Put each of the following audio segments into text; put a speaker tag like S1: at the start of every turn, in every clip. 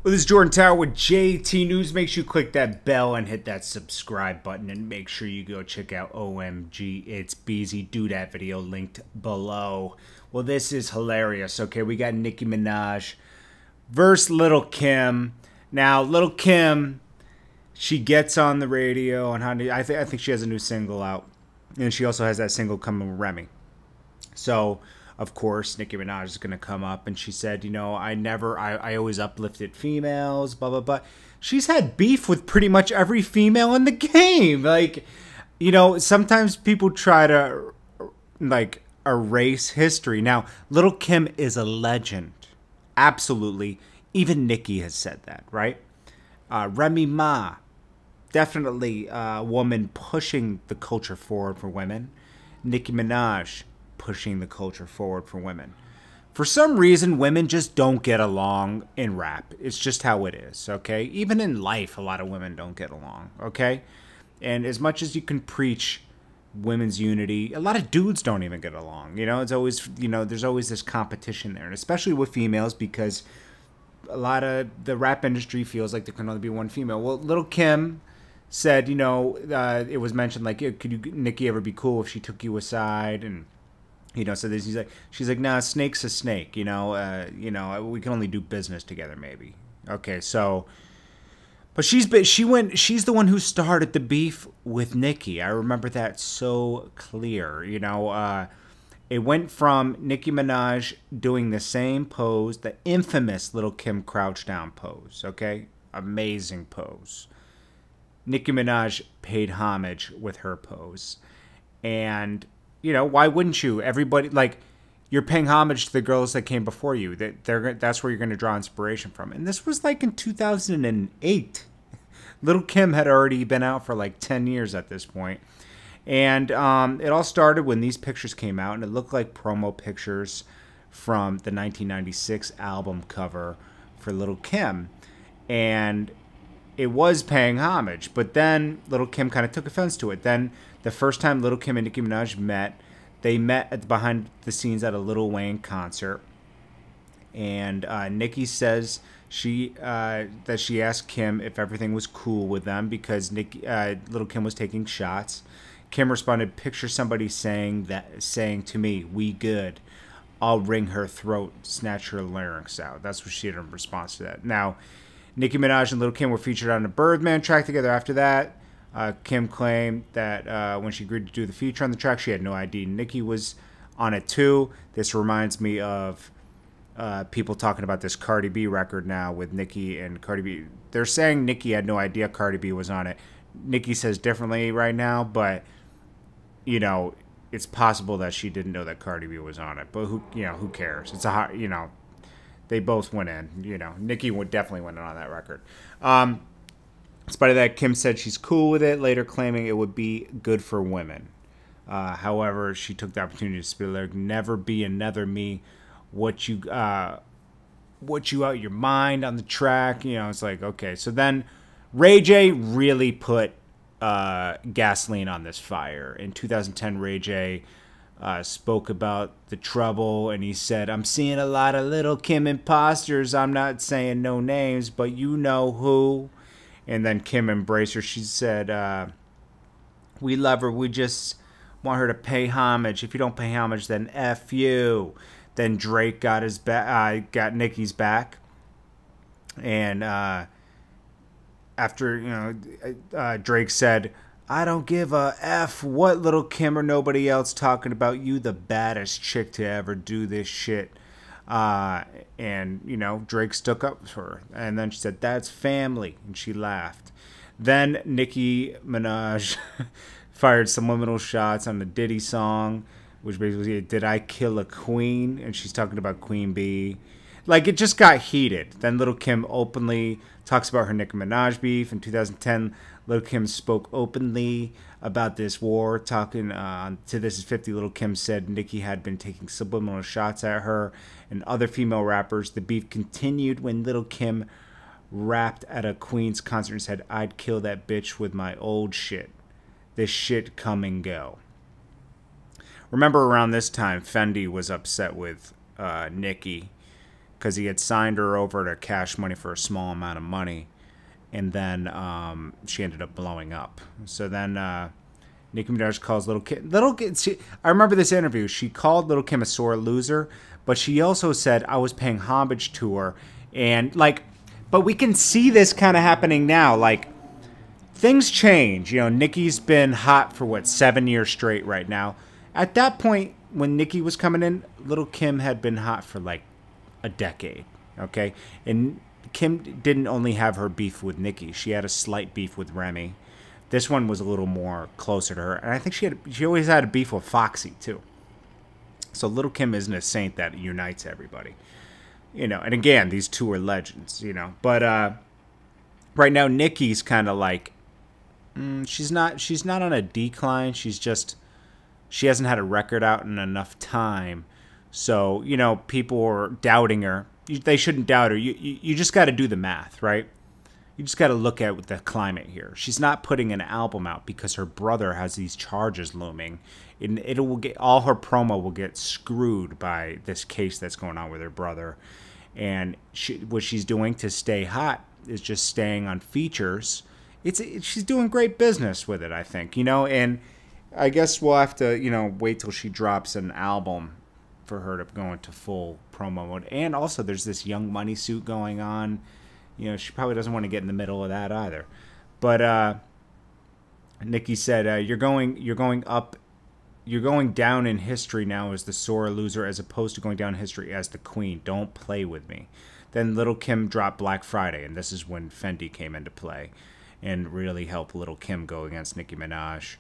S1: Well, this is Jordan Tower with JT News. Make sure you click that bell and hit that subscribe button, and make sure you go check out OMG It's Beezy. Do that video linked below. Well, this is hilarious. Okay, we got Nicki Minaj versus Lil Kim. Now, Lil Kim, she gets on the radio, and I think she has a new single out, and she also has that single coming with Remy. So, of course, Nicki Minaj is going to come up, and she said, you know, I always uplifted females, blah, blah, blah. She's had beef with pretty much every female in the game. Like, you know, sometimes people try to, like, erase history. Now, Lil Kim is a legend. Absolutely. Even Nicki has said that, right? Remy Ma, definitely a woman pushing the culture forward for women. Nicki Minaj, pushing the culture forward for women. For some reason, women just don't get along in rap. It's just how it is, okay? Even in life, a lot of women don't get along, okay? And as much as you can preach women's unity, a lot of dudes don't even get along. You know, it's always, you know, there's always this competition there, and especially with females, because a lot of the rap industry feels like there can only be one female. Well, Lil Kim said, you know, it was mentioned, like, could you, Nicki, ever be cool if she took you aside? And you know, so she's like, nah, snake's a snake. You know, we can only do business together, maybe. Okay, so, but she's the one who started the beef with Nicki. I remember that so clear. You know, it went from Nicki Minaj doing the same pose, the infamous Lil Kim crouch down pose. Okay, amazing pose. Nicki Minaj paid homage with her pose, and you know, why wouldn't you? Everybody, like, you're paying homage to the girls that came before you. That's where you're going to draw inspiration from. And this was like in 2008. Lil Kim had already been out for like 10 years at this point. And it all started when these pictures came out, and it looked like promo pictures from the 1996 album cover for Lil Kim. And it was paying homage, but then Lil Kim kind of took offense to it. Then the first time Lil Kim and Nicki Minaj met, they met behind the scenes at a Lil Wayne concert, and Nicki says that she asked Kim if everything was cool with them because Lil Kim was taking shots. Kim responded, "Picture somebody saying to me, 'We good.' I'll wring her throat, snatch her larynx out." That's what she had in response to that. Now, Nicki Minaj and Lil Kim were featured on a Birdman track together after that. Kim claimed that when she agreed to do the feature on the track, she had no idea Nicki was on it too. This reminds me of people talking about this Cardi B record now with Nicki and Cardi B. They're saying Nicki had no idea Cardi B was on it. Nicki says differently right now, but you know, it's possible that she didn't know that Cardi B was on it. But who cares? It's a hot, you know, they both went in. You know, Nicki would definitely went in on that record. In spite of that, Kim said she's cool with it, later claiming it would be good for women. However, she took the opportunity to spit like, "Never be another me. What you out your mind on the track." You know, it's like, okay. So then Ray J really put gasoline on this fire. In 2010, Ray J spoke about the trouble, and he said, "I'm seeing a lot of Lil Kim imposters. I'm not saying no names, but you know who." And then Kim embraced her. She said, "We love her. We just want her to pay homage. If you don't pay homage, then F you." Then Drake got got Nicki's back. And after, you know, Drake said, "I don't give a F what Lil Kim or nobody else talking about. You the baddest chick to ever do this shit." And, you know, Drake stuck up for her. And then she said, "That's family." And she laughed. Then Nicki Minaj fired subliminal shots on the Diddy song, which basically, "Did I kill a queen?" And she's talking about Queen Bee. Like, it just got heated. Then Lil Kim openly talks about her Nicki Minaj beef. In 2010, Lil Kim spoke openly about this war, talking to This Is 50. Lil Kim said Nicki had been taking subliminal shots at her and other female rappers. The beef continued when Lil Kim rapped at a Queen's concert and said, "I'd kill that bitch with my old shit. This shit come and go." Remember around this time, Fendi was upset with Nicki because he had signed her over to cash money for a small amount of money, and then she ended up blowing up. So then Nicki Minaj calls Lil Kim. I remember this interview. She called Lil Kim a sore loser, but she also said, I was paying homage to her. And, like, but we can see this kind of happening now. Like, things change. You know, Nicki's been hot for, what, 7 years straight right now. At that point, when Nicki was coming in, Lil Kim had been hot for, like, a decade. Okay? And Kim didn't only have her beef with Nicki. She had a slight beef with Remy. This one was a little more closer to her. And I think she always had a beef with Foxy, too. So Lil Kim isn't a saint that unites everybody. You know, and again, these two are legends, you know. But right now, Nicki's kind of like, she's not on a decline. She hasn't had a record out in enough time. So, you know, people are doubting her. They shouldn't doubt her. You just got to do the math, right? You just got to look at the climate here. She's not putting an album out because her brother has these charges looming. And all her promo will get screwed by this case that's going on with her brother. And what she's doing to stay hot is just staying on features. She's doing great business with it, I think, you know. And I guess we'll have to, you know, wait till she drops an album for her to go into full promo mode. And also, there's this Young Money suit going on. You know, she probably doesn't want to get in the middle of that either. But Nicki said, "You're going up. You're going down in history now as the sore loser, as opposed to going down in history as the queen. Don't play with me." Then Lil Kim dropped Black Friday, and this is when Fendi came into play and really helped Lil Kim go against Nicki Minaj.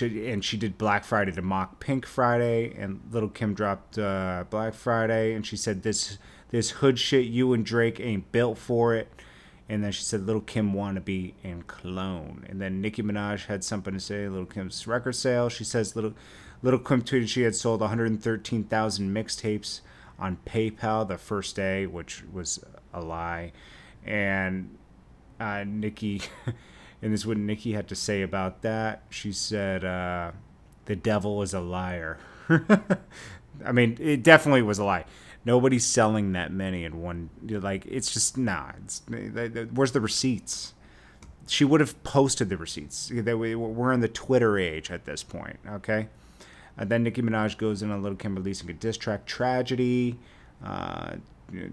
S1: And she did Black Friday to mock Pink Friday, and Lil Kim dropped Black Friday, and she said, this hood shit, you and Drake ain't built for it. And then she said, Lil Kim wannabe and clone. And then Nicki Minaj had something to say, Lil Kim's record sale. She says Lil Kim tweeted she had sold 113,000 mixtapes on PayPal the first day, which was a lie. And Nicki, and this is what Nicki had to say about that. She said, the devil is a liar. I mean, it definitely was a lie. Nobody's selling that many in one. Like, it's just, nah. Where's the receipts? She would have posted the receipts. We're in the Twitter age at this point, okay? And then Nicki Minaj goes in on Lil Kim releasing a diss track, Tragedy.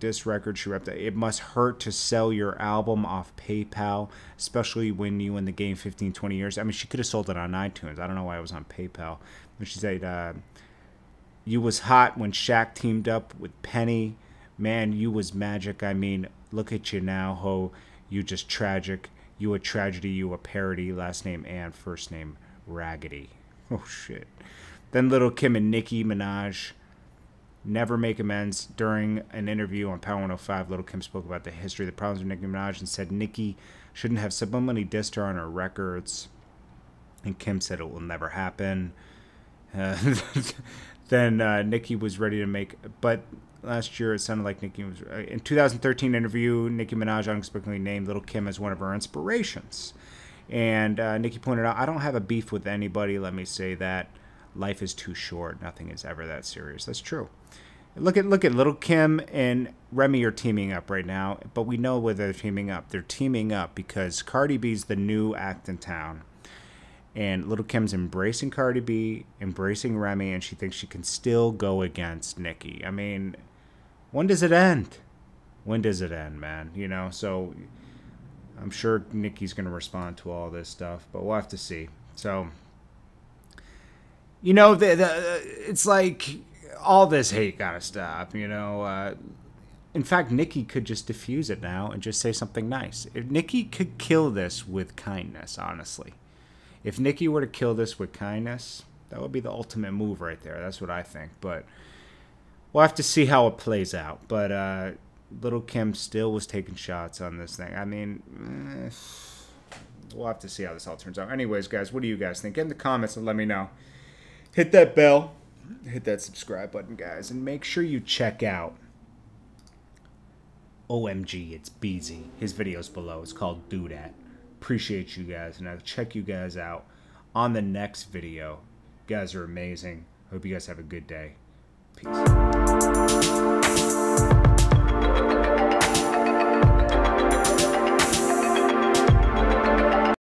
S1: Diss record, she repped that. It must hurt to sell your album off PayPal, especially when you in the game 15, 20 years. I mean, she could have sold it on iTunes. I don't know why it was on PayPal. And she said, you was hot when Shaq teamed up with Penny. Man, you was magic. I mean, look at you now, ho. You just tragic. You a tragedy. You a parody. Last name Ann, first name Raggedy. Oh, shit. Then Lil Kim and Nicki Minaj never make amends. During an interview on Power 105, Lil Kim spoke about the history of the problems with Nicki Minaj and said Nicki shouldn't have subliminally dissed her on her records. And Kim said it will never happen. Then Nicki was ready to make, but last year it sounded like Nicki was, in 2013 interview, Nicki Minaj unexpectedly named Lil Kim as one of her inspirations. And Nicki pointed out, I don't have a beef with anybody, let me say that. Life is too short. Nothing is ever that serious. That's true. Look at Lil Kim and Remy are teaming up right now, but we know where they're teaming up. They're teaming up because Cardi B's the new act in town. And Lil Kim's embracing Cardi B, embracing Remy, and she thinks she can still go against Nicki. I mean, when does it end? When does it end, man? You know, so I'm sure Nicki's going to respond to all this stuff, but we'll have to see. So, you know, it's like all this hate got to stop, you know. In fact, Nicki could just diffuse it now and just say something nice. If Nicki could kill this with kindness, honestly. If Nicki were to kill this with kindness, that would be the ultimate move right there. That's what I think. But we'll have to see how it plays out. But Lil Kim still was taking shots on this thing. I mean, we'll have to see how this all turns out. Anyways, guys, what do you guys think? Get in the comments and let me know. Hit that bell. Hit that subscribe button, guys. And make sure you check out OMG, it's Beezy. His video's below. It's called Do That. Appreciate you guys, and I'll check you guys out on the next video. You guys are amazing. Hope you guys have a good day. Peace.